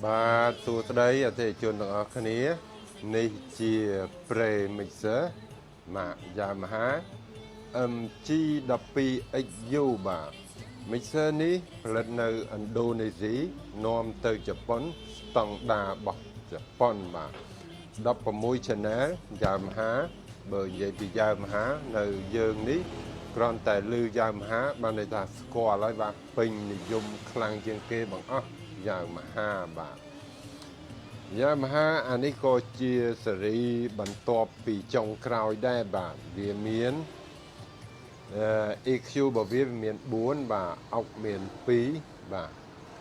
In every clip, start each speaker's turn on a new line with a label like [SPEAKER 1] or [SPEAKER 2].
[SPEAKER 1] បាទសួស្តីអតិថិជនទាំងអស់គ្នានេះជា Pre Mixer ម៉ាក Yamaha MG12XU បាទ Mixer នេះផលិតនៅឥណ្ឌូនេស៊ីនាំទៅជប៉ុនស្តង់ដាររបស់ជប៉ុនបាទ16 Channel Yamaha បើនិយាយពី Yamaha នៅយើងនេះគ្រាន់តែឮ Yamaha បានន័យថាស្គាល់ហើយបាទពេញនិយមខ្លាំងជាងគេបងអស់Yamaha បាទ Yamaha អានេះក៏ជាស៊េរីបន្ទាប់ពីចុងក្រោយដែរបាទវាមាន EQ របស់វាមាន4បាទអុកមាន2បាទ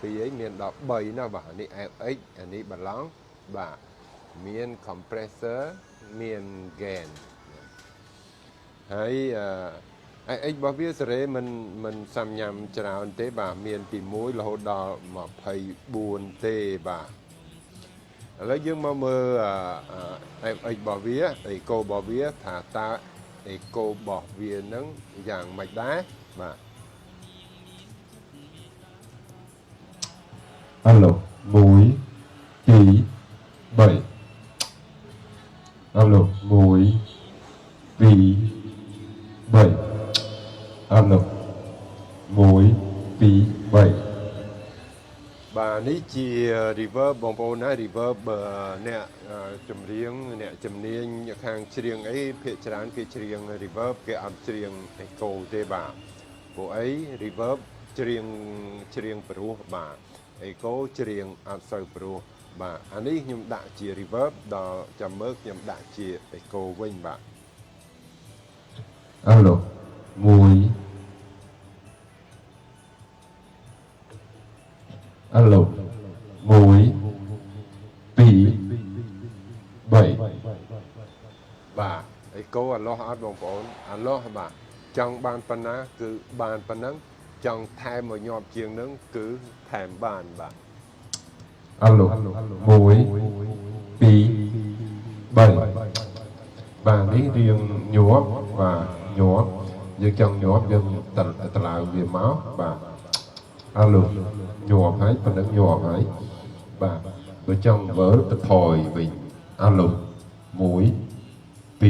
[SPEAKER 1] 2ឯងមានដល់3ណាបាទនេះ FX អានេះបាឡង់បាទមាន compressor មាន gain ហើយ FX របស់វាស៊េរីមិនសាំញ៉ាំច្រើនទេបាទមានពី1រហូតដល់24ទេបាទឥឡូវយើងមកមើល FX របស់វា Eco របស់វាថាតើ Eco របស់វានឹងយ៉ាងម៉េចដែរបាទ
[SPEAKER 2] Alo 1 2 3 Alo 1 2 3 Alo 1 2 3
[SPEAKER 1] បាទនេះជា reverb បងប្អូនណា reverb អ្នកចម្រៀងអ្នកជំនាញខាងច្រៀងអីភាគច្រើនគេច្រៀង reverb គេអត់ច្រៀង echo ទេបាទព្រោះអី reverb ច្រៀងព្រោះបាទ echo ច្រៀងអត់សូវព្រោះបាទអានេះខ្ញុំដាក់ជា reverb ដល់ចាំមើលខ្ញុំដាក់ជា echo វិញបាទ
[SPEAKER 2] Alo 1 Alo 1 2 3
[SPEAKER 1] បាទ echo អាឡោះអត់បងប្អូនអាឡោះបាទចង់បានប៉ុណ្ណាគឺបានប៉ុណ្ណឹងចង់ថែមឲ្យញាប់ជាងនឹងគឺថែមបានបាទ
[SPEAKER 2] Alo 1 2 3បាទនេះរៀងញាប់បាទញាប់យើងចង់ញាប់យើងតឡើងវាមកបាទ Alo ញាប់ហើយប៉ុណ្ណឹងញាប់ហើយបាទបើចង់វើទៅថយវិញ Alo 1 2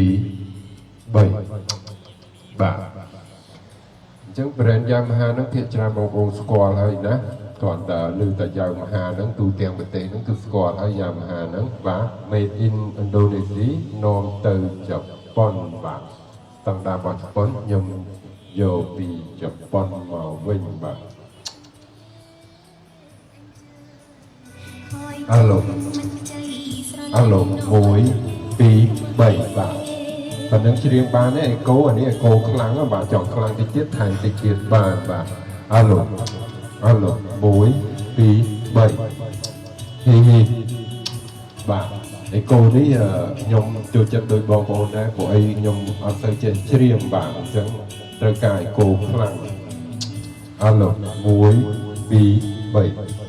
[SPEAKER 2] 3បាទអញ្ចឹង brand Yamaha ហ្នឹងភាគច្រើនបងប្អូនស្គាល់ហើយណាគ្រាន់តែឮតែ Yamaha ហ្នឹងទូទាំងប្រទេសហ្នឹងគឺស្គាល់ហើយ Yamaha ហ្នឹងបាទ made in Indonesia នាំទៅជប៉ុនបាទស្តង់ដាររបស់ជប៉ុនខ្ញុំយកពីជប៉ុនមកវិញបាទ Alo Alo 1 2 3បាទប៉ុណ្ណឹងច្រៀងបានទេ Echo អានេះ Echo ខ្លាំងបាទចង់ខ្លាំងតិចទៀតថែមតិចទៀតបានបាទ Alo Alo 1 2 3ហ៊ីបាទ Echo នេះខ្ញុំចូលចិត្តដោយបងប្អូនដែរព្រោះអីខ្ញុំអត់សូវចេះច្រៀងបាទអញ្ចឹងត្រូវការ Echo ខ្លាំង Alo 1 2 3